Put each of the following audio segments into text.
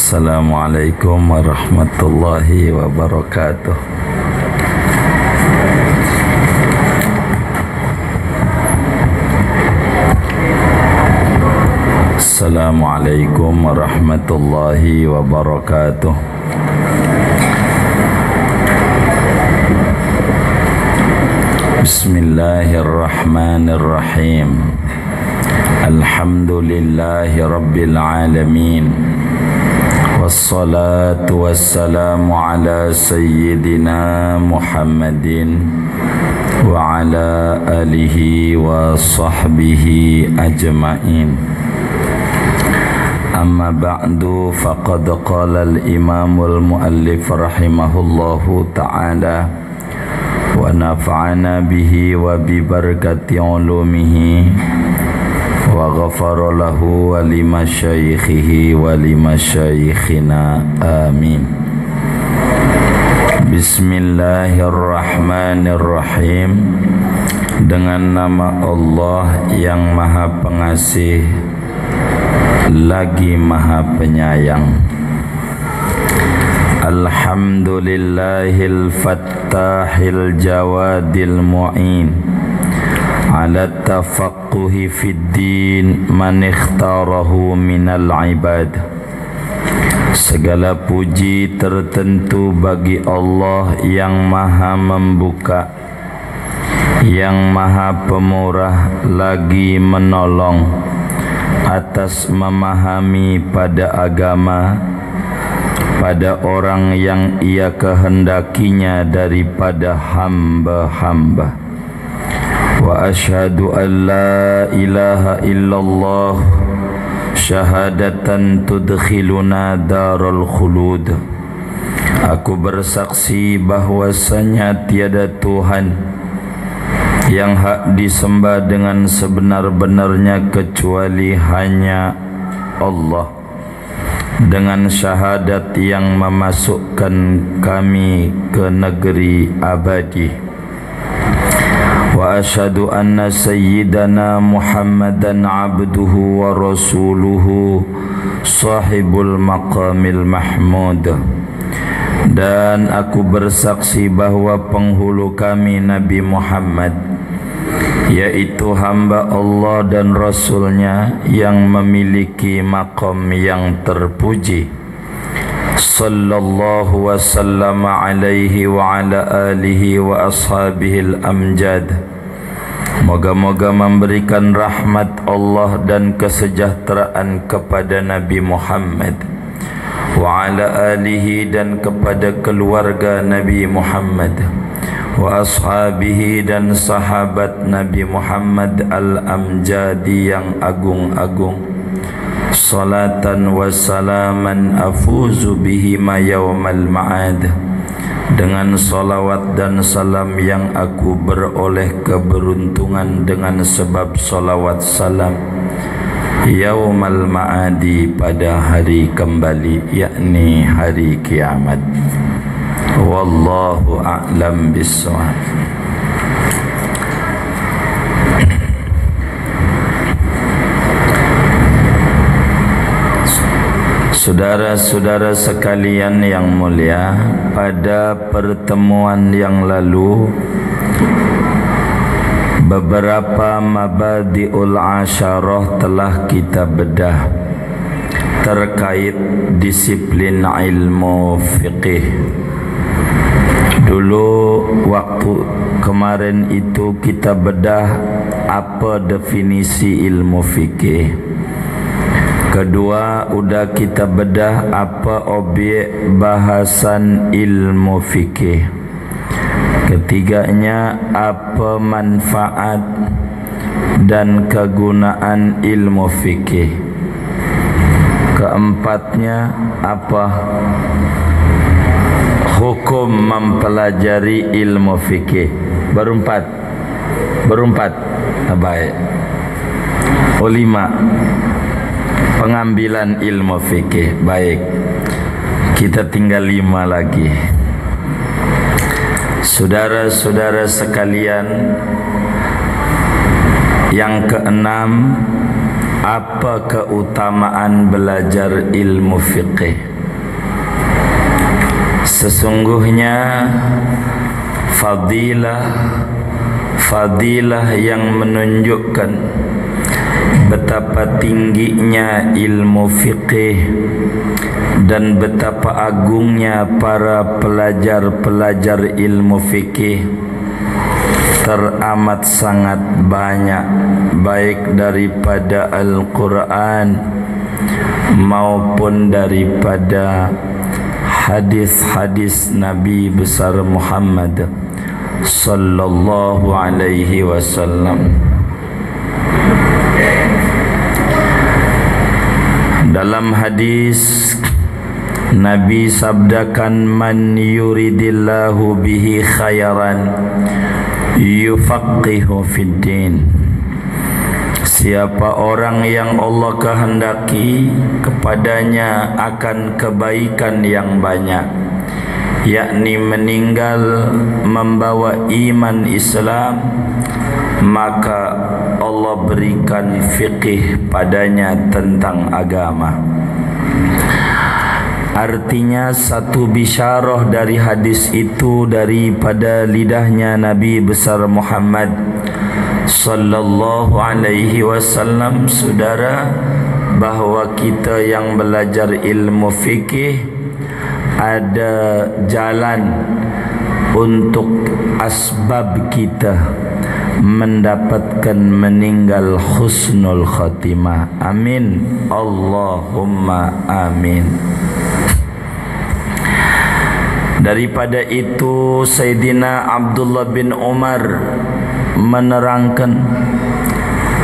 Assalamualaikum warahmatullahi wabarakatuh. Assalamualaikum warahmatullahi wabarakatuh. Bismillahirrahmanirrahim. Alhamdulillahi rabbil alamin. Wassalatu wassalamu ala sayyidina Muhammadin wa ala alihi wa sahbihi ajma'in. Amma ba'du, faqad qala al-imamul muallif rahimahullahu ta'ala wa nafa'ana bihi wa bi barakati ulumihi wa ghafara lahu wa limasyaikhihi wa limasyayikhina amin. Bismillahirrahmanirrahim. Dengan nama Allah yang Maha Pengasih lagi Maha Penyayang. Alhamdulillahil fattahil jawadil mu'in ala tafaqquhi fid din man ikhtarahu minal ibad. Segala puji tertentu bagi Allah yang Maha Membuka, yang Maha Pemurah lagi menolong atas memahami pada agama pada orang yang Ia kehendakinya daripada hamba-hamba. Wa asyhadu an la ilaha illallah syahadatan tudkhiluna darul khulud. Aku bersaksi bahwasanya tiada Tuhan yang hak disembah dengan sebenar-benarnya kecuali hanya Allah, dengan syahadat yang memasukkan kami ke negeri abadi. Wa asyhadu anna sayyidana Muhammadan abduhu wa rasuluhu sahibul maqamil mahmud. Dan aku bersaksi bahwa penghulu kami Nabi Muhammad, yaitu hamba Allah dan Rasulnya yang memiliki maqam yang terpuji. Sallallahu wasallam alaihi wa ala alihi wa ashabihil amjad. Moga-moga memberikan rahmat Allah dan kesejahteraan kepada Nabi Muhammad wa ala alihi, dan kepada keluarga Nabi Muhammad, wa ashabihi, dan sahabat Nabi Muhammad al-amjadi yang agung-agung. Salatan wa salaman afuzu bihima yawmal ma'ad. Dengan salawat dan salam yang aku beroleh keberuntungan dengan sebab salawat salam yawmal ma'adi, pada hari kembali, yakni hari kiamat. Wallahu a'lam bissawab. Saudara-saudara sekalian yang mulia, pada pertemuan yang lalu beberapa mabadi'ul asyarah telah kita bedah terkait disiplin ilmu fiqih. Dulu waktu kemarin itu kita bedah apa definisi ilmu fikih. Kedua, udah kita bedah apa objek bahasan ilmu fikih. Ketiganya, apa manfaat dan kegunaan ilmu fikih. Keempatnya, apa hukum mempelajari ilmu fikih. Berempat. Baik. Lima, pengambilan ilmu fikih. Baik, kita tinggal 5 lagi. Saudara-saudara sekalian, yang keenam, apa keutamaan belajar ilmu fiqih? Sesungguhnya fadilah yang menunjukkan betapa tingginya ilmu fiqih dan betapa agungnya para pelajar-pelajar ilmu fikih teramat sangat banyak, baik daripada Al-Quran maupun daripada hadis-hadis Nabi besar Muhammad sallallahu alaihi wasallam. Dalam hadis Nabi sabdakan, man yuridillahu bihi khairan yufaqihu fid din. Siapa orang yang Allah kehendaki kepadanya akan kebaikan yang banyak, yakni meninggal membawa iman Islam, maka Allah berikan fiqih padanya tentang agama. Artinya satu bisyarah dari hadis itu daripada lidahnya Nabi besar Muhammad sallallahu alaihi wasallam, saudara, bahawa kita yang belajar ilmu fikih ada jalan untuk asbab kita mendapatkan meninggal husnul khatimah. Amin, Allahumma amin. Daripada itu Sayyidina Abdullah bin Umar menerangkan,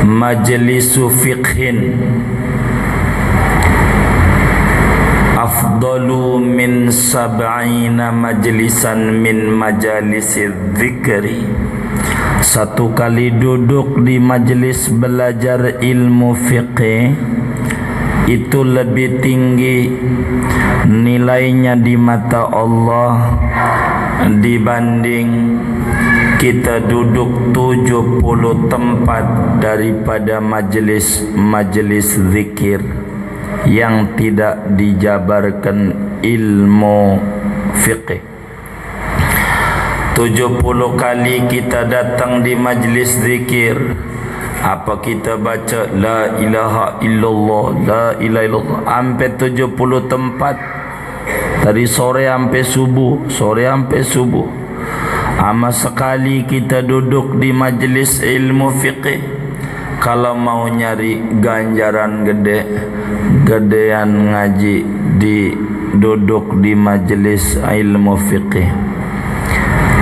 majlisu fiqhin afdalu min sab'ina majlisan min majalisi dzikri. Satu kali duduk di majlis belajar ilmu fiqih itu lebih tinggi nilainya di mata Allah dibanding kita duduk 70 tempat daripada majlis zikir yang tidak dijabarkan ilmu fiqih. 70 kali kita datang di majlis zikir, apa kita baca la ilaha illallah, la ilaha illallah sampai 70 tempat, dari sore sampai subuh. Ama sekali kita duduk di majlis ilmu fiqih, kalau mau nyari ganjaran gedean ngaji di duduk di majlis ilmu fiqih.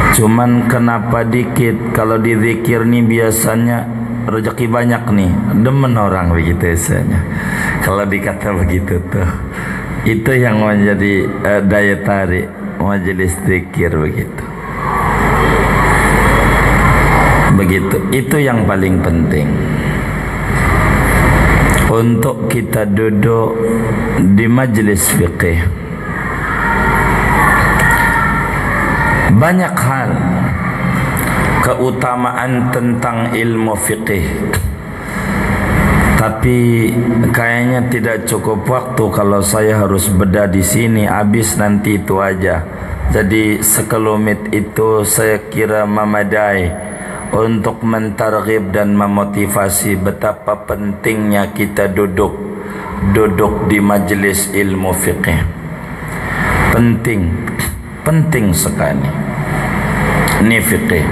Cuman kenapa dikit? Kalau di zikir ni biasanya rezeki banyak nih, demen orang begitu biasanya. Kalau dikata begitu tuh, itu yang menjadi daya tarik majelis zikir begitu. Itu yang paling penting untuk kita duduk di majelis fiqih. Banyak hal keutamaan tentang ilmu fiqih, tapi kayaknya tidak cukup waktu kalau saya harus bedah di sini, habis nanti itu aja. Jadi sekelumit itu saya kira memadai untuk mentarghib dan memotivasi betapa pentingnya kita duduk di majelis ilmu fiqih. Penting sekali ini fiqih.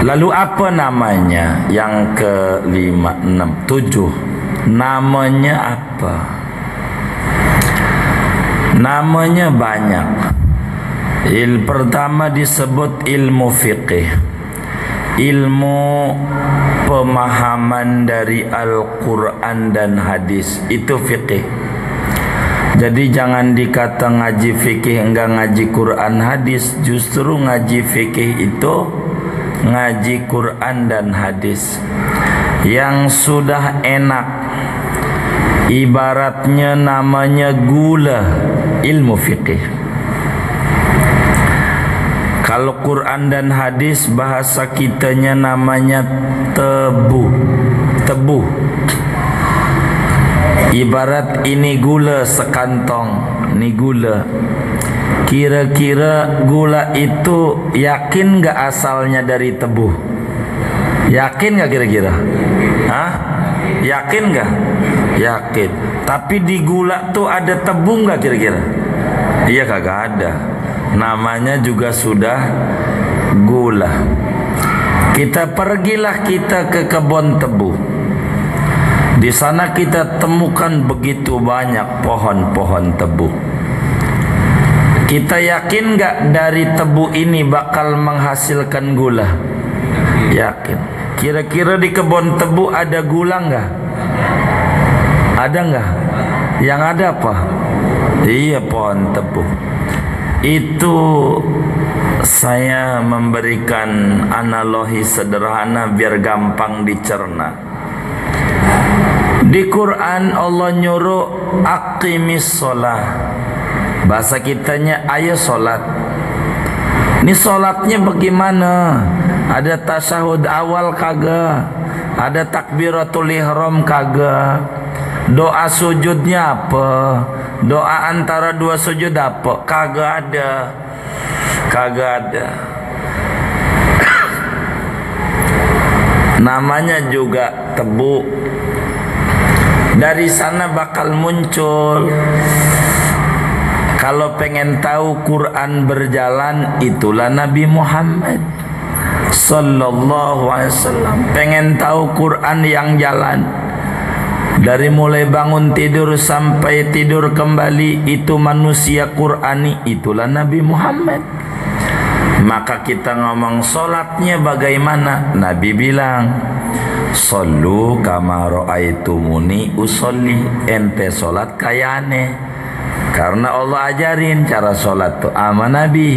Lalu apa namanya? Yang ke-5, 6, 7. Namanya apa? Namanya banyak. Pertama disebut ilmu fiqih, ilmu pemahaman dari Al-Quran dan hadis, itu fiqih. Jadi jangan dikata ngaji fikih enggak ngaji Quran hadis. Justru ngaji fikih itu ngaji Quran dan hadis. Yang sudah enak, ibaratnya namanya gula, ilmu fikih. Kalau Quran dan hadis bahasa kitanya namanya tebu. Ibarat ini gula sekantong, ini gula. Kira-kira gula itu yakin gak asalnya dari tebu? Yakin gak kira-kira? Hah? Yakin gak? Yakin. Tapi di gula tuh ada tebu gak kira-kira? Iya, kagak ada. Namanya juga sudah gula. Pergilah kita ke kebun tebu. Di sana kita temukan begitu banyak pohon-pohon tebu. Kita yakin gak dari tebu ini bakal menghasilkan gula? Yakin. Kira-kira di kebun tebu ada gula gak? Ada gak? Yang ada apa? Iya, pohon tebu. Itu saya memberikan analogi sederhana biar gampang dicerna. Di Quran Allah nyuruh aqimis sholah. Bahasa kitanya ayo sholat. Ini sholatnya bagaimana? Ada tasyahud awal kagak? Ada takbiratul ihram kagak? Doa sujudnya apa? Doa antara dua sujud apa? Kagak ada. Kagak ada. Namanya juga tebu. Dari sana bakal muncul. Kalau pengen tahu Quran berjalan, itulah Nabi Muhammad sallallahu alaihi wasallam. Pengen tahu Quran yang jalan, dari mulai bangun tidur sampai tidur kembali, itu manusia Qurani, itulah Nabi Muhammad. Maka kita ngomong sholatnya bagaimana? Nabi bilang, "Shollu kama ra'aitumuni usolli." Ente sholat kayane. Karena Allah ajarin cara sholat tuh sama Nabi.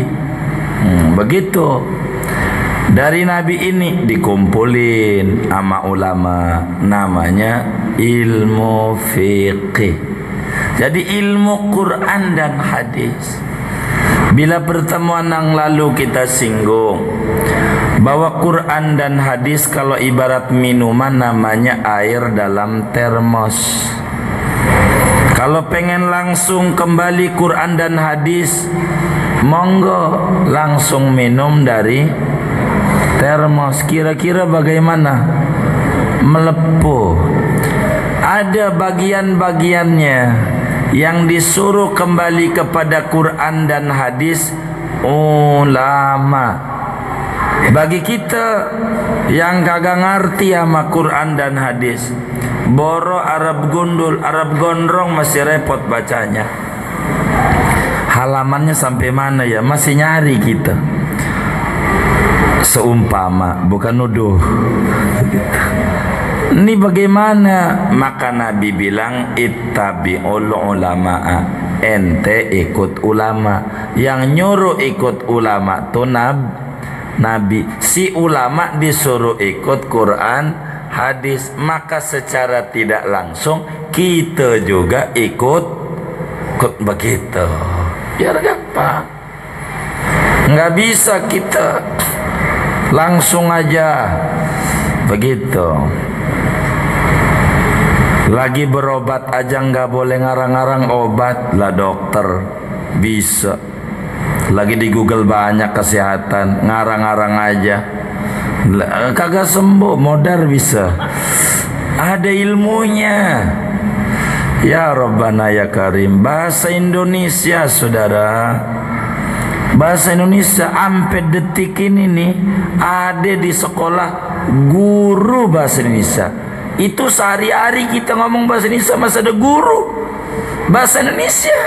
Begitu. Dari Nabi ini dikumpulin sama ulama, namanya ilmu fiqih. Jadi ilmu Quran dan hadis. Bila pertemuan yang lalu kita singgung bahwa Quran dan hadis kalau ibarat minuman namanya air dalam termos. Kalau pengen langsung kembali Quran dan hadis, monggo langsung minum dari termos. Kira-kira bagaimana? Melepuh. Ada bagian-bagiannya yang disuruh kembali kepada Quran dan hadis ulama. Bagi kita yang kagak ngerti sama Quran dan hadis, boro Arab gundul, Arab gondrong masih repot bacanya. Halamannya sampai mana ya? Masih nyari kita. Seumpama, bukan nuduh. Ini bagaimana? Maka Nabi bilang ittabi'ul ulama'a. Ente ikut ulama. Yang nyuruh ikut ulama tuh Nabi. Si ulama disuruh ikut Quran hadis, maka secara tidak langsung kita juga ikut begitu. Biar gampang. Nggak bisa kita langsung aja begitu. Lagi berobat aja nggak boleh ngarang-ngarang obat lah dokter. Bisa. Lagi di Google banyak kesehatan, ngarang-ngarang aja. Kagak sembuh, modar bisa. Ada ilmunya. Ya Rabbana ya Karim. Bahasa Indonesia saudara, bahasa Indonesia sampai detik ini nih ada di sekolah guru bahasa Indonesia. Itu sehari-hari kita ngomong bahasa Indonesia, masa ada guru bahasa Indonesia.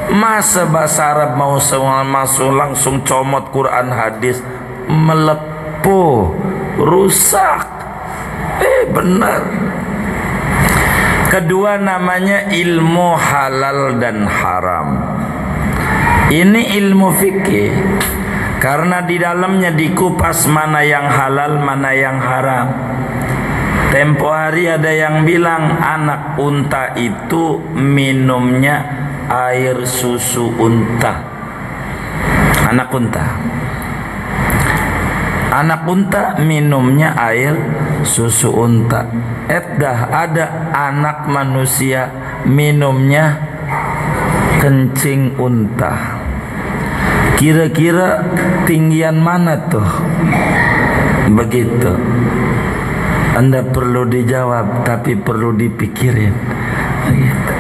Masa bahasa Arab mau semua masuk langsung comot Quran hadis, melepuh, rusak. Benar. Kedua namanya ilmu halal dan haram. Ini ilmu fikih karena di dalamnya dikupas mana yang halal, mana yang haram. Tempo hari ada yang bilang anak unta itu minumnya air susu unta. Anak unta. Anak unta minumnya air susu unta. Dah ada anak manusia minumnya kencing unta. Kira-kira tinggian mana tuh? Begitu. Anda perlu dijawab, tapi perlu dipikirin. Begitu.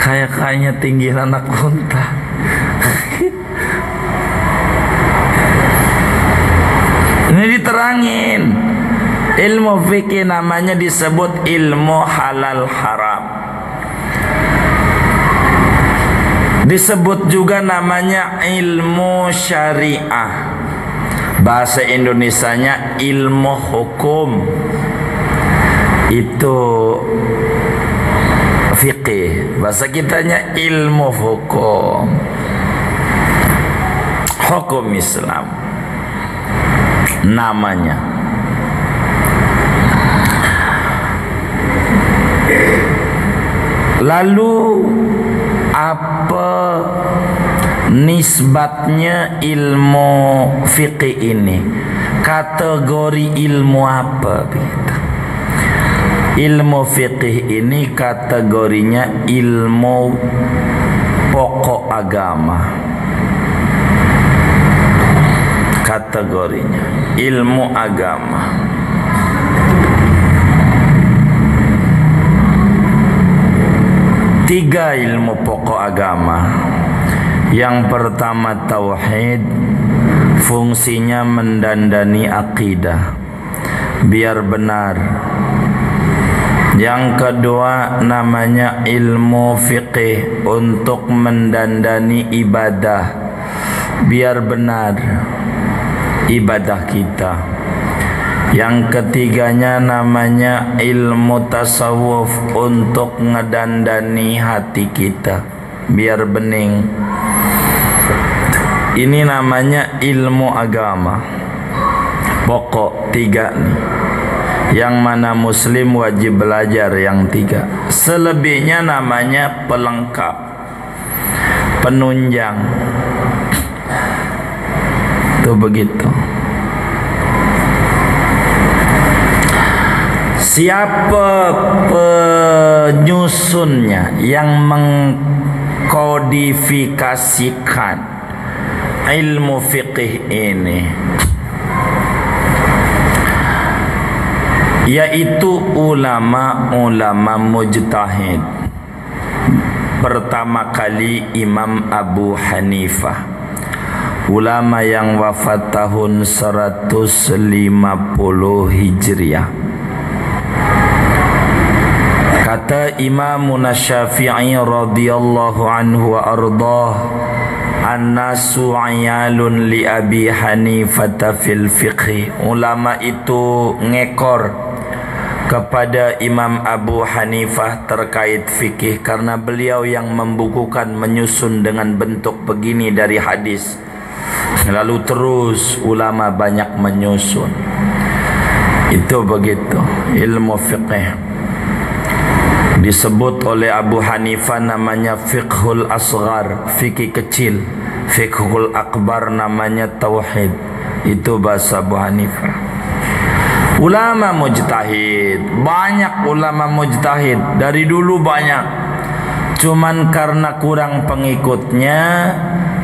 Kayaknya tinggian anak unta. Ini diterangin. Ilmu fikih namanya disebut ilmu halal haram. Disebut juga namanya ilmu syariah. Bahasa Indonesianya ilmu hukum. Itu fikih. Bahasa kitanya ilmu hukum. Hukum Islam namanya. Lalu apa nisbatnya ilmu fikih ini? Kategori ilmu apa? Ilmu fikih ini kategorinya ilmu pokok agama. Kategorinya ilmu agama. Tiga ilmu pokok agama. Yang pertama tauhid, fungsinya mendandani akidah biar benar. Yang kedua namanya ilmu fiqih, untuk mendandani ibadah biar benar ibadah kita. Yang ketiganya namanya ilmu tasawuf, untuk ngedandani hati kita biar bening. Ini namanya ilmu agama. Pokok tiga nih. Yang mana muslim wajib belajar yang tiga. Selebihnya namanya pelengkap, penunjang. Tuh begitu. Siapa penyusunnya yang mengkodifikasikan ilmu fiqih ini? Yaitu ulama-ulama mujtahid. Pertama kali Imam Abu Hanifah, ulama yang wafat tahun 150 Hijriah. Kata Imam Syafi'i radhiyallahu anhu wa ardah, an-nasu ayalun li Abi Hanifah fil fiqh. Ulama itu ngekor kepada Imam Abu Hanifah terkait fikih karena beliau yang membukukan, menyusun dengan bentuk begini dari hadis. Lalu terus ulama banyak menyusun. Itu begitu ilmu fiqih. Disebut oleh Abu Hanifah namanya fiqhul asghar, fikih kecil. Fiqhul akbar namanya tauhid. Itu bahasa Abu Hanifah. Ulama mujtahid, banyak ulama mujtahid dari dulu banyak. Cuman karena kurang pengikutnya,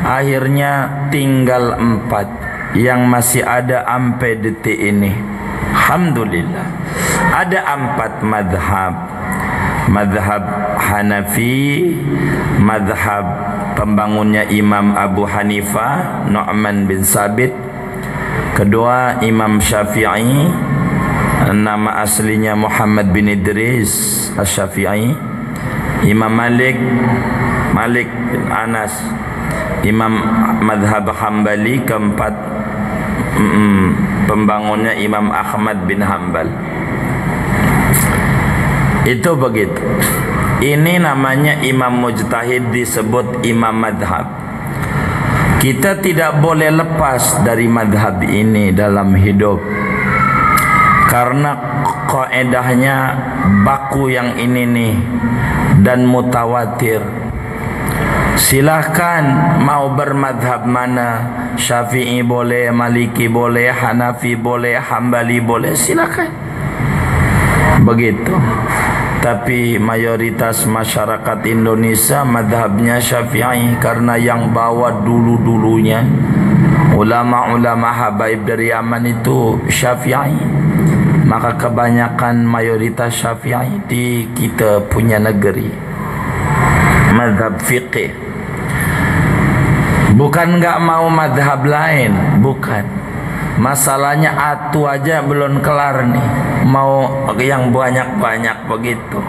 akhirnya tinggal 4 yang masih ada sampai detik ini. Alhamdulillah. Ada 4 madhab. Madhab Hanafi, madhab pembangunnya Imam Abu Hanifah, Nu'man bin Sabit. Kedua Imam Syafi'i, nama aslinya Muhammad bin Idris Asy-Syafi'i. Imam Malik, Malik bin Anas. Imam madhab Hambali. Keempat pembangunnya Imam Ahmad bin Hanbal. Itu begitu. Ini namanya imam mujtahid, disebut imam madhab. Kita tidak boleh lepas dari madhab ini dalam hidup, karena kaedahnya baku yang ini nih dan mutawatir. Silahkan mau bermadhab mana, Syafi'i boleh, Maliki boleh, Hanafi boleh, Hambali boleh, silahkan. Begitu. Tapi mayoritas masyarakat Indonesia madhabnya Syafi'i, karena yang bawa dulu-dulunya ulama-ulama habaib dari Yaman itu Syafi'i. Maka kebanyakan mayoritas Syafi'i di kita punya negeri. Madhab fiqih. Bukan enggak mau madhab lain, bukan. Masalahnya atu aja belum kelar nih, mau yang banyak-banyak begitu.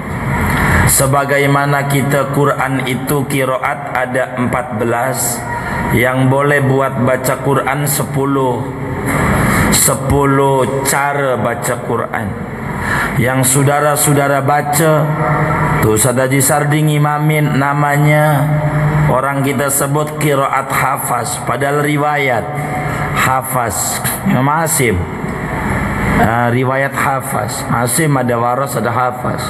Sebagaimana kita Quran itu qiraat ada 14, yang boleh buat baca Quran 10 cara baca Quran. Yang saudara-saudara baca tuh Sadaji Sarding imamin, namanya orang kita sebut qiraat hafaz, padahal riwayat hafaz. Imam Asim riwayat hafaz. Asim ada waros, ada hafaz.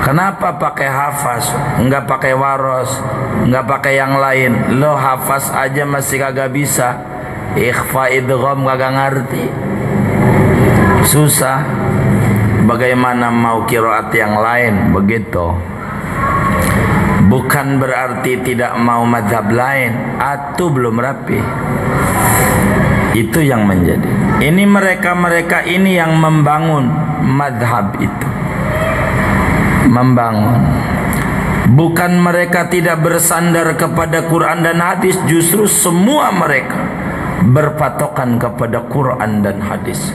Kenapa pakai hafaz, enggak pakai waros, enggak pakai yang lain? Lo hafaz aja masih kagak bisa, ikhfa idgham kagak ngerti, susah. Bagaimana mau qiraat yang lain? Begitu. Bukan berarti tidak mau madhab lain, atau belum rapi. Itu yang menjadi. Ini mereka-mereka ini yang membangun madhab itu. Membangun. Bukan mereka tidak bersandar kepada Quran dan hadis, justru semua mereka berpatokan kepada Quran dan hadis.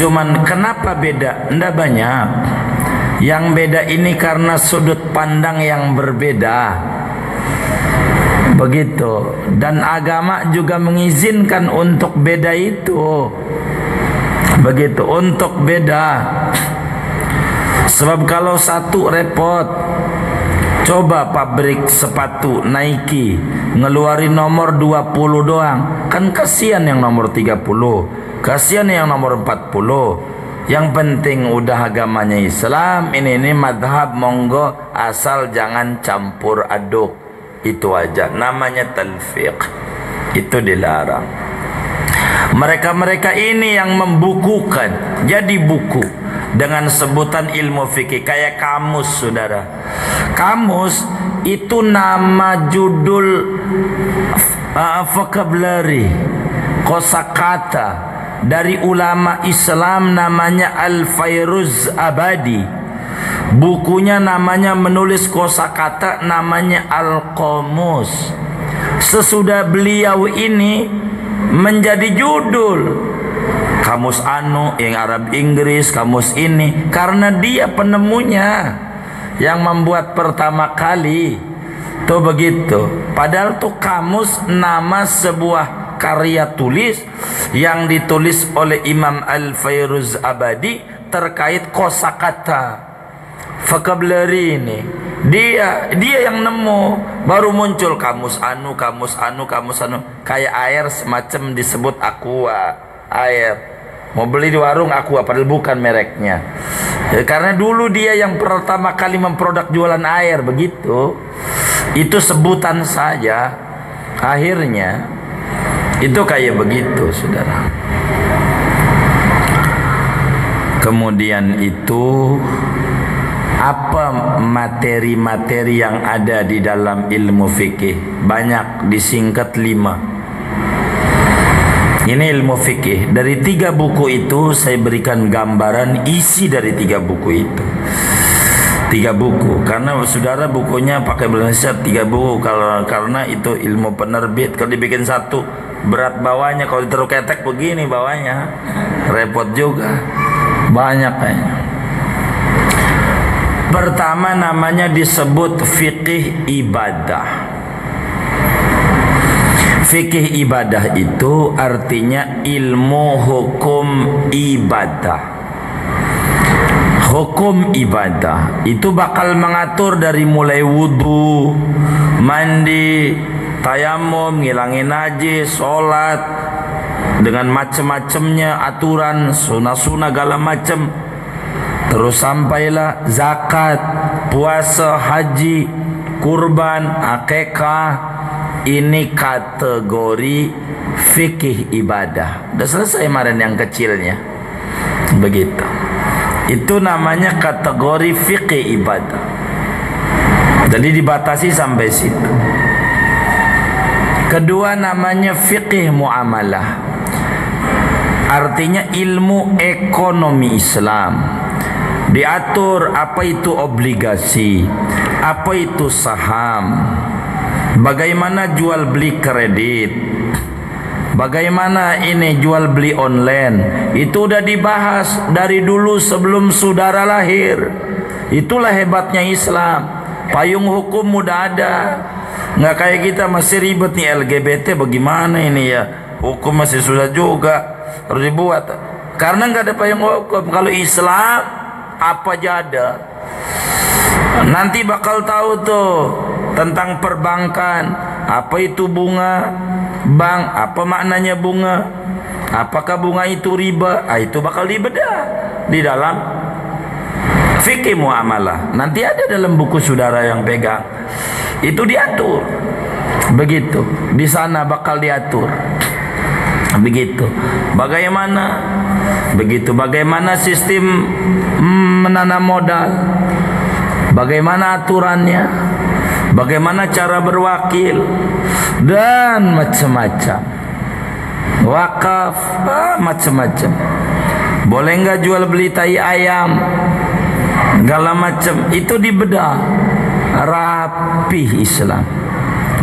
Cuman kenapa beda? Nggak banyak. Yang beda ini karena sudut pandang yang berbeda. Begitu. Dan agama juga mengizinkan untuk beda itu. Begitu, untuk beda. Sebab kalau satu repot. Coba pabrik sepatu Nike ngeluarin nomor 20 doang. Kan kasihan yang nomor 30. Kasihan yang nomor 40. Yang penting udah agamanya Islam, ini madhab, monggo, asal jangan campur aduk. Itu aja, namanya talfiq. Itu dilarang. Mereka-mereka ini yang membukukan jadi buku dengan sebutan ilmu fikih, kayak kamus, saudara. Kamus itu nama judul vocabulary, kosakata dari ulama Islam, namanya Al-Fairuz Abadi. Bukunya namanya menulis kosakata, namanya Al-Qamus. Sesudah beliau ini menjadi judul kamus anu yang Arab Inggris, kamus ini, karena dia penemunya yang membuat pertama kali. Tuh begitu. Padahal tuh kamus nama sebuah karya tulis yang ditulis oleh Imam Al-Fairuz Abadi terkait kosakata, vocabulary ini. Dia yang nemu, baru muncul kamus anu, kayak air semacam disebut aqua, air. Mau beli di warung aqua, padahal bukan mereknya. Ya, karena dulu dia yang pertama kali memproduk jualan air, begitu. Itu sebutan saja. Akhirnya itu kayak begitu, saudara. Kemudian itu apa materi-materi yang ada di dalam ilmu fikih? Banyak, disingkat 5. Ini ilmu fikih. Dari 3 buku itu saya berikan gambaran isi dari 3 buku itu. 3 buku, karena saudara bukunya pakai bahasa 3 buku karena itu ilmu penerbit. Kalau dibikin satu berat bawahnya, kalau ditaruh ketek begini bawahnya repot juga, banyak kayaknya. Pertama namanya disebut fikih ibadah. Fikih ibadah itu artinya ilmu hukum ibadah. Hukum ibadah itu bakal mengatur dari mulai wudu, mandi, tayamum, ngilangin najis, sholat, dengan macam-macamnya aturan, sunah-sunah segala macam. Terus sampailah zakat, puasa, haji. kurban, akikah, ini kategori fikih ibadah. Udah selesai kemarin yang kecilnya. Begitu. Itu namanya kategori fikih ibadah. Jadi dibatasi sampai situ. Kedua namanya fikih muamalah. Artinya ilmu ekonomi Islam. Diatur apa itu obligasi, apa itu saham, bagaimana jual beli kredit, bagaimana ini jual beli online. Itu udah dibahas dari dulu sebelum saudara lahir. Itulah hebatnya Islam. Payung hukum udah ada. Nggak kayak kita masih ribet nih LGBT, bagaimana ini ya, hukum masih susah juga, harus dibuat karena nggak ada payung hukum. Kalau Islam apa aja ada. Nanti bakal tahu tuh tentang perbankan, apa itu bunga bank, apa maknanya bunga, apakah bunga itu riba. Itu bakal dibedah di dalam fikih muamalah. Nanti ada dalam buku saudara yang pegang. Itu diatur. Begitu. Di sana bakal diatur. Begitu. Bagaimana? Begitu. Bagaimana sistem menanam modal? Bagaimana aturannya? Bagaimana cara berwakil? Dan macam-macam. Wakaf, macam-macam. Boleh nggak jual beli tai ayam? Segala macam. Itu dibedah. Rapi Islam.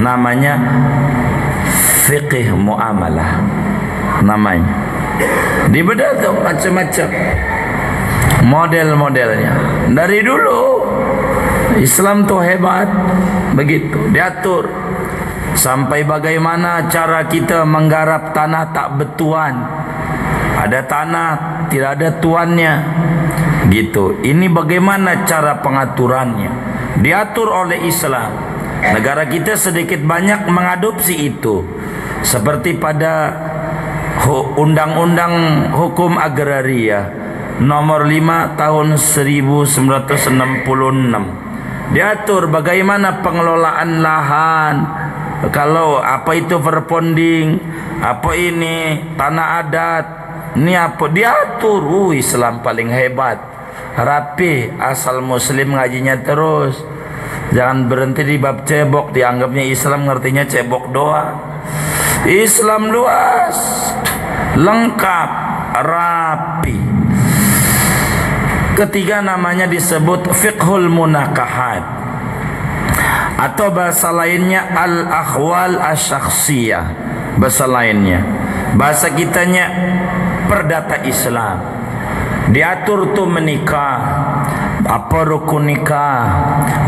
Namanya fikih muamalah. Namanya dibedah tuh macam-macam model-modelnya. Dari dulu Islam tuh hebat. Begitu diatur. Sampai bagaimana cara kita menggarap tanah tak betuan. Ada tanah tidak ada tuannya. Gitu. Ini bagaimana cara pengaturannya. Diatur oleh Islam. Negara kita sedikit banyak mengadopsi itu. Seperti pada Undang-Undang Hukum Agraria nomor 5 tahun 1966. Diatur bagaimana pengelolaan lahan. Kalau apa itu verponding, apa ini tanah adat, ini apa diatur. Islam paling hebat. Rapi, asal muslim ngajinya terus. Jangan berhenti di bab cebok. Dianggapnya Islam ngertinya cebok doang. Islam luas, lengkap, rapi. Ketiga namanya disebut fiqhul munakahat, atau bahasa lainnya al-akhwal asyakhsiyah. Bahasa lainnya, bahasa kitanya perdata Islam. Diatur tuh menikah, apa rukun nikah,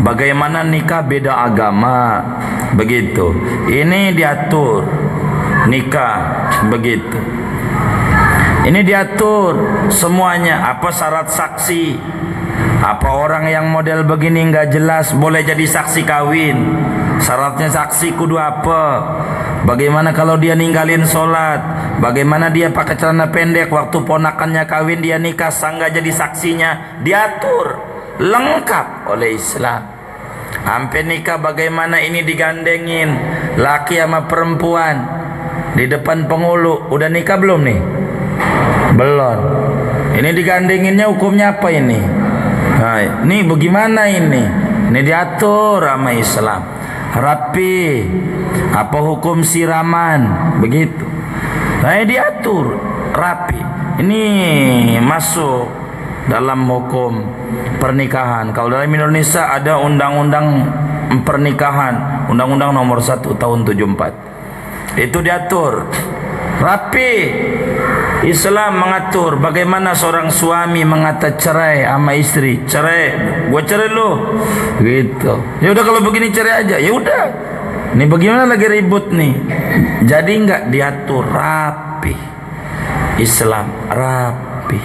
bagaimana nikah beda agama. Begitu. Ini diatur nikah. Begitu. Ini diatur semuanya. Apa syarat saksi, apa orang yang model begini nggak jelas boleh jadi saksi kawin. Syaratnya saksi kudu apa? Bagaimana kalau dia ninggalin sholat? Bagaimana dia pakai celana pendek waktu ponakannya kawin dia nikah, sah nggak jadi saksinya? Diatur lengkap oleh Islam. Sampai nikah bagaimana ini digandengin laki sama perempuan di depan penghulu. Udah nikah belum nih? Belum. Ini digandenginnya hukumnya apa ini? Nah, ini bagaimana ini? Ini diatur sama Islam. Rapi. Apa hukum siraman? Begitu. Nah, ini diatur rapi. Ini masuk dalam hukum pernikahan. Kalau dalam Indonesia ada undang-undang pernikahan, undang-undang nomor 1 tahun 74. Itu diatur rapi. Islam mengatur bagaimana seorang suami mengata cerai sama istri. Cerai, gua cerai lu. Gitu. Ya udah kalau begini cerai aja. Ya udah. Ini bagaimana lagi ribut nih. Jadi enggak diatur rapi. Islam rapi.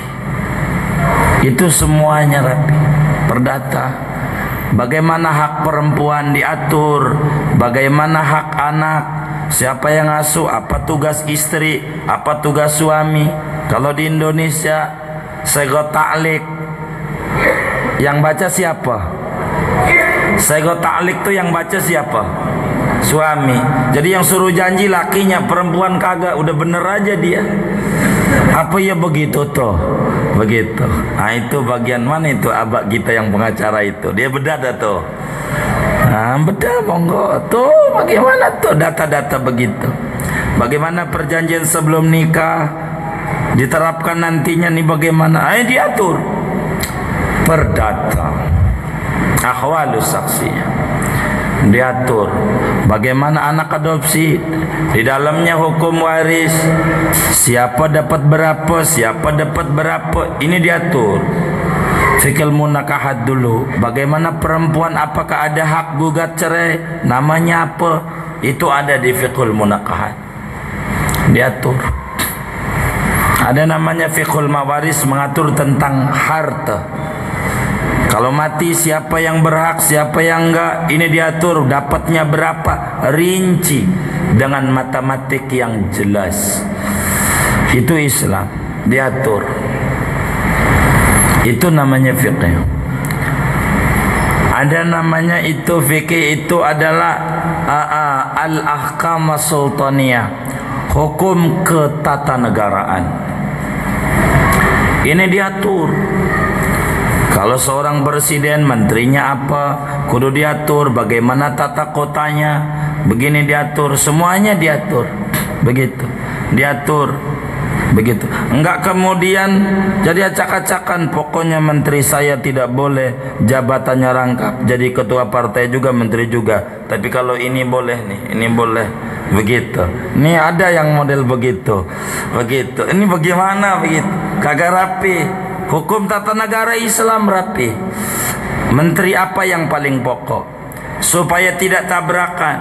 Itu semuanya rapi. Perdata. Bagaimana hak perempuan diatur, bagaimana hak anak, siapa yang ngasuh, apa tugas istri, apa tugas suami. Kalau di Indonesia Sego Ta'lik yang baca siapa? Sego ta'lik tuh yang baca siapa? Suami. Jadi yang suruh janji lakinya, perempuan kagak. Udah bener aja dia. Apa ya begitu tuh? Begitu. Nah itu bagian mana itu abak kita yang pengacara itu? Dia berdada tuh. Nah bedah monggo. Tuh bagaimana tuh data-data begitu? Bagaimana perjanjian sebelum nikah? Diterapkan nantinya nih bagaimana? Ayo diatur. Perdata. Akhwalus saksiyah. Diatur bagaimana anak adopsi, di dalamnya hukum waris, siapa dapat berapa, siapa dapat berapa, ini diatur. Fikil munakahat dulu, bagaimana perempuan, apakah ada hak gugat cerai, namanya apa, itu ada di fikul munakahat, diatur. Ada namanya fikul mawaris, mengatur tentang harta. Kalau mati siapa yang berhak, siapa yang enggak, ini diatur, dapatnya berapa, rinci dengan matematik yang jelas. Itu Islam, diatur. Itu namanya fikih. Ada namanya itu fikih, itu adalah al-ahkam sultaniyah, hukum ketatanegaraan. Ini diatur. Kalau seorang presiden, menterinya apa, kudu diatur. Bagaimana tata kotanya, begini diatur. Semuanya diatur. Begitu, diatur. Begitu. Enggak kemudian jadi acak-acakan. Pokoknya menteri saya tidak boleh jabatannya rangkap. Jadi ketua partai juga, menteri juga. Tapi kalau ini boleh nih, ini boleh. Begitu. Ini ada yang model begitu. Begitu. Ini bagaimana begitu? Kagak rapi. Hukum tata negara Islam rapi. Menteri apa yang paling pokok, supaya tidak tabrakan,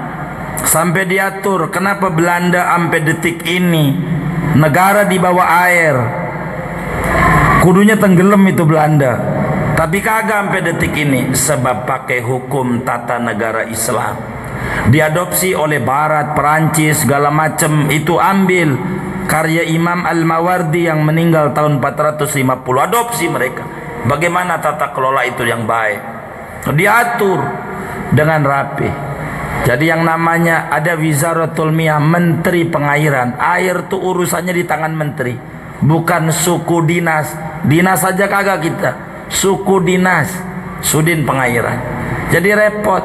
sampai diatur. Kenapa Belanda sampai detik ini negara di bawah air, kudunya tenggelam itu Belanda, tapi kagak sampai detik ini? Sebab pakai hukum tata negara Islam, diadopsi oleh Barat, Perancis, segala macam. Itu ambil karya Imam Al-Mawardi yang meninggal tahun 450, adopsi mereka. Bagaimana tata kelola itu yang baik, diatur dengan rapi. Jadi yang namanya ada Wizaratul Miyah, menteri pengairan. Air tuh urusannya di tangan menteri, bukan suku dinas. Dinas saja kagak kita, suku dinas, sudin pengairan. Jadi repot.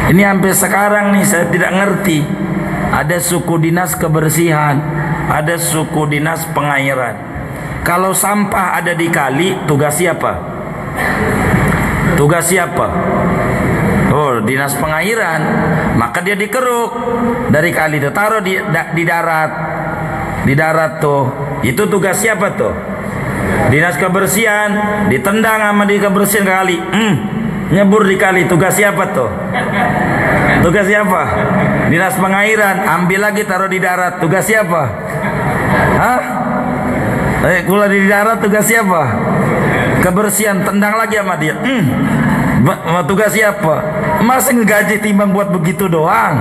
Ini sampai sekarang nih saya tidak ngerti. Ada suku dinas kebersihan, ada suku dinas pengairan. Kalau sampah ada di kali, tugas siapa? Tugas siapa? Oh, dinas pengairan. Maka dia dikeruk dari kali, ditaruh di darat. Di darat tuh. Itu tugas siapa tuh? Dinas kebersihan. Ditendang sama di kebersihan kali. Nyebur di kali, tugas siapa tuh? Tugas siapa? Dinas pengairan. Ambil lagi taruh di darat, tugas siapa? Hah? Kula di darat, tugas siapa? Kebersihan. Tendang lagi sama dia. Tugas siapa? Masih ngegaji timbang buat begitu doang.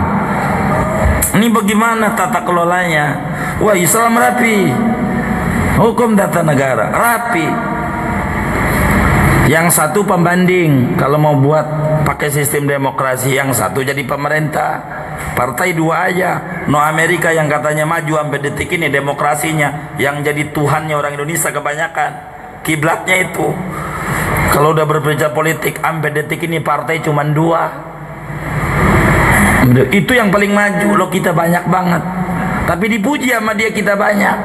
Ini bagaimana tata kelolanya? Wah, Islam rapi. Hukum tata negara rapi. Yang satu pembanding, kalau mau buat pakai sistem demokrasi, yang satu jadi pemerintah. Partai dua aja. No Amerika yang katanya maju sampai detik ini demokrasinya, yang jadi Tuhannya orang Indonesia kebanyakan. Kiblatnya itu. Kalau udah berbicara politik sampai detik ini partai cuma dua. Itu yang paling maju. Loh, kita banyak banget. Tapi dipuji sama dia kita banyak.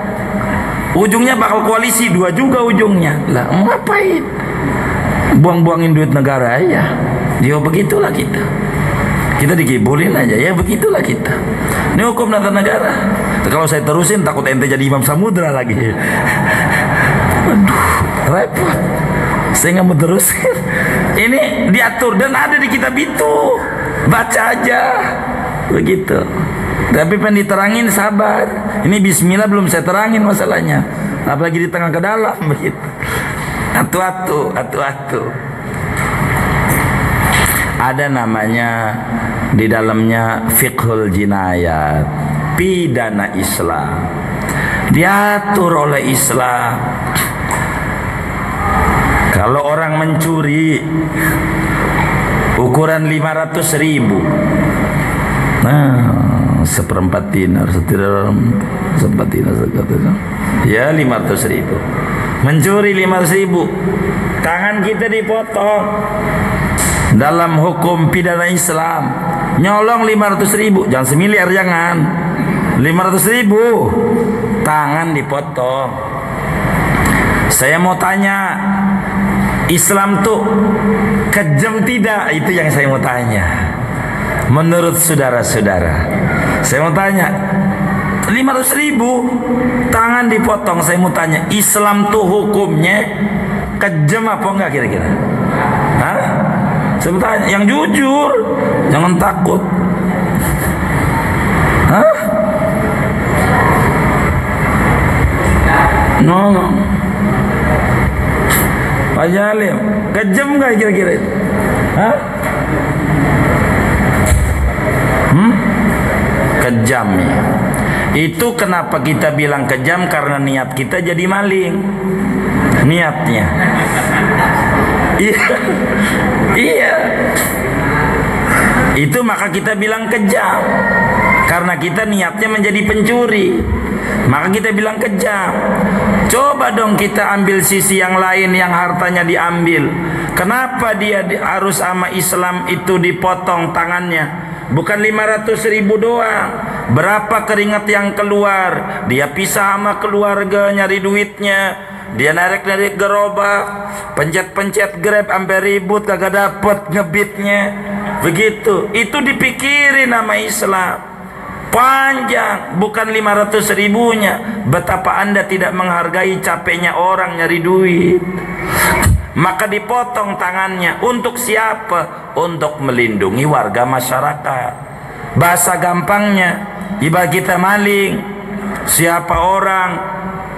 Ujungnya bakal koalisi dua juga ujungnya. Lah, mau ngapain? Buang-buangin duit negara aja. Ya begitulah kita. Kita dikibulin aja, ya begitulah kita. Ini hukum tata negara. Kalau saya terusin takut ente jadi Imam Samudra lagi. Aduh, repot. Saya nggak mau terusin. Ini diatur dan ada di kitab itu. Baca aja. Begitu. Tapi pengen diterangin, sabar. Ini bismillah belum saya terangin masalahnya. Apalagi di tengah ke dalam begitu. Atu-atu. Ada namanya di dalamnya fiqhul jinayat, pidana Islam. Diatur oleh Islam. Kalau orang mencuri, ukuran 500.000. Nah, seperempat dinar, seperempat dinar ya 500.000. Mencuri 500.000, tangan kita dipotong. Dalam hukum pidana Islam, nyolong 500.000, jangan semiliar, jangan 500.000, tangan dipotong. Saya mau tanya, Islam tuh kejam tidak? Itu yang saya mau tanya. Menurut saudara-saudara, saya mau tanya, 500.000 tangan dipotong. Saya mau tanya, Islam tuh hukumnya kejam apa enggak kira-kira? Hah? Saya mau tanya, yang jujur, jangan takut. Hah? No. Pak Jalim, kejam enggak kira-kira itu? Hah? Kejam ya. Itu kenapa kita bilang kejam, karena niat kita jadi maling. Niatnya. Iya. Itu maka kita bilang kejam. Karena kita niatnya menjadi pencuri, maka kita bilang kejam. Coba dong kita ambil sisi yang lain, yang hartanya diambil. Kenapa dia harus sama Islam itu dipotong tangannya? Bukan 500.000 doang. Berapa keringat yang keluar? Dia pisah sama keluarga nyari duitnya. Dia narik-narik gerobak, pencet-pencet Grab sampai ribut kagak dapet ngebitnya. Begitu. Itu dipikirin nama Islam. Panjang, bukan 500.000-nya. Betapa Anda tidak menghargai capeknya orang nyari duit. Maka dipotong tangannya. Untuk siapa? Untuk melindungi warga masyarakat. Bahasa gampangnya, ibarat kita maling. Siapa orang?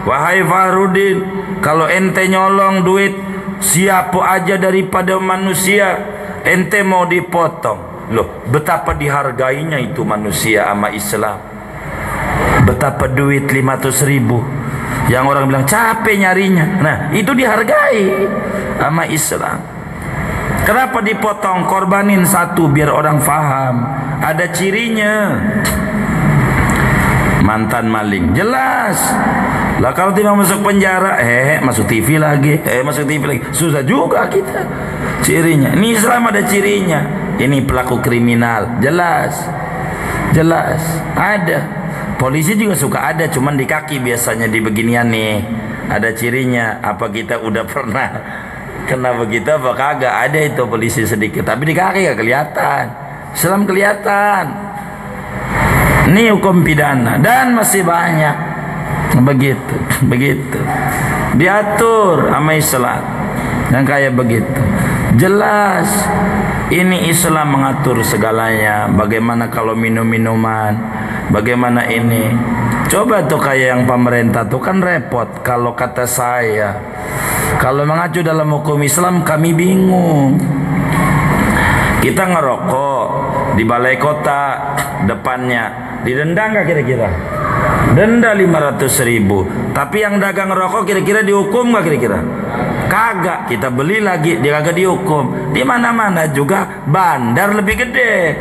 Wahai Fahrudin, kalau ente nyolong duit siapa aja daripada manusia, ente mau dipotong. Loh, betapa dihargainya itu manusia sama Islam. Betapa duit 500.000 yang orang bilang capek nyarinya, nah itu dihargai sama Islam. Kenapa dipotong? Korbanin satu biar orang faham. Ada cirinya. Mantan maling, jelas. Lah kalau tidak masuk penjara, masuk TV lagi, masuk TV lagi. Susah juga kita. Cirinya. Ini Islam ada cirinya. Ini pelaku kriminal, jelas. Jelas. Ada. Polisi juga suka ada, cuman di kaki biasanya di beginian nih. Ada cirinya. Apa kita udah pernah kena begitu apa kagak? Ada itu polisi sedikit, tapi di kaki gak kelihatan. Islam kelihatan. Ini hukum pidana dan masih banyak. Begitu. Diatur sama Islam yang kayak begitu. Jelas. Ini Islam mengatur segalanya. Bagaimana kalau minum-minuman, bagaimana ini. Coba tuh kayak yang pemerintah tuh kan repot. Kalau kata saya, kalau mengacu dalam hukum Islam kami bingung. Kita ngerokok di balai kota depannya, didenda nggak kira-kira? Denda 500.000. Tapi yang dagang rokok kira-kira dihukum nggak kira-kira? Kagak. Kita beli lagi, dia kagak dihukum. Di mana-mana juga bandar lebih gede.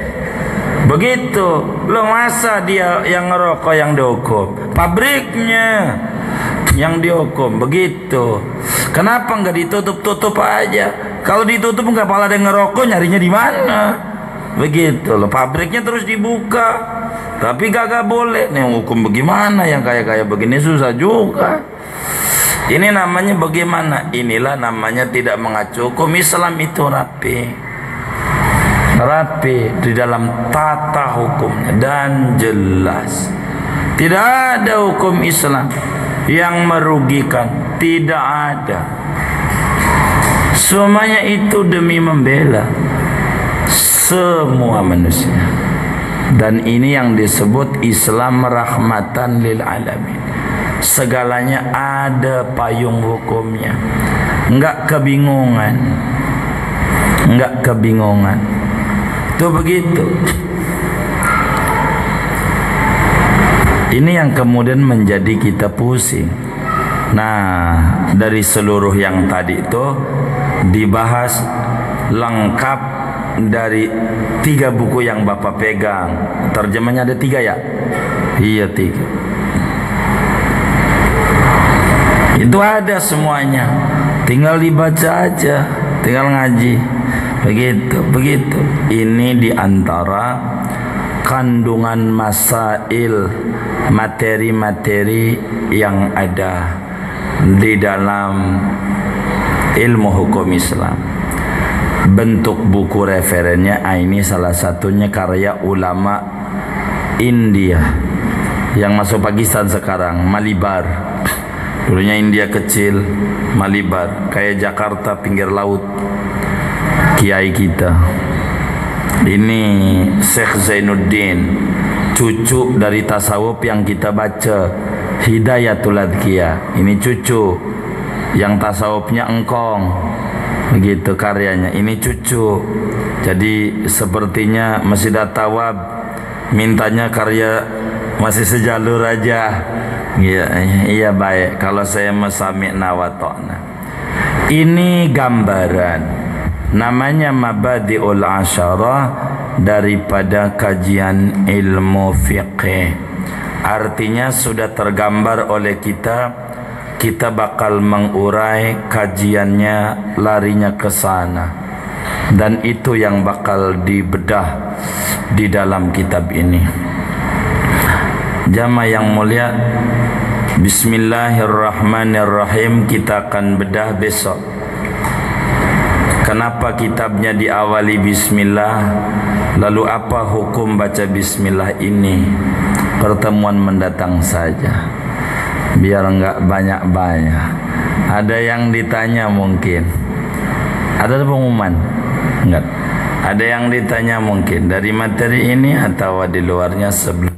Begitu. Lo masa dia yang ngerokok yang dihukum? Pabriknya yang dihukum. Begitu. Kenapa nggak ditutup-tutup aja? Kalau ditutup nggak pala ada ngerokok, nyarinya di mana? Begitu loh. Pabriknya terus dibuka. Tapi kagak boleh. Nih hukum bagaimana yang kayak begini, susah juga. Ini namanya bagaimana? Inilah namanya tidak mengacu hukum Islam. Itu rapi di dalam tata hukumnya dan jelas. Tidak ada hukum Islam yang merugikan, tidak ada. Semuanya itu demi membela semua manusia. Dan ini yang disebut Islam rahmatan lil alamin. Segalanya ada payung hukumnya. Enggak kebingungan. Itu begitu. Ini yang kemudian menjadi kita pusing. Nah, dari seluruh yang tadi itu dibahas lengkap dari 3 buku yang Bapak pegang. Terjemahnya ada 3 ya? Iya 3. Itu ada semuanya, tinggal dibaca aja, tinggal ngaji. Begitu. Ini diantara kandungan masail, materi-materi yang ada di dalam ilmu hukum Islam. Bentuk buku referennya ini salah satunya karya ulama India yang masuk Pakistan sekarang, Malibar. Dulunya India kecil, Malibar, kayak Jakarta pinggir laut. Kiai kita ini Syekh Zainuddin, cucu dari tasawuf yang kita baca, Hidayatul Adhkiya. Ini cucu yang tasawufnya engkong, begitu karyanya. Ini cucu. Jadi sepertinya masih datawab, mintanya karya masih sejalur aja. Iya baik, kalau saya masami'na wa ta'na. Ini gambaran, namanya Mabadi'ul Asyarah daripada kajian ilmu fiqh. Artinya sudah tergambar oleh kita bakal mengurai kajiannya, larinya ke sana. Dan itu yang bakal dibedah di dalam kitab ini. Jamaah yang mulia, bismillahirrahmanirrahim, kita akan bedah besok. Kenapa kitabnya diawali bismillah? Lalu apa hukum baca bismillah ini? Pertemuan mendatang saja, biar enggak banyak-banyak. Ada yang ditanya mungkin. Ada pengumuman? Enggak. Ada yang ditanya mungkin dari materi ini atau di luarnya sebelum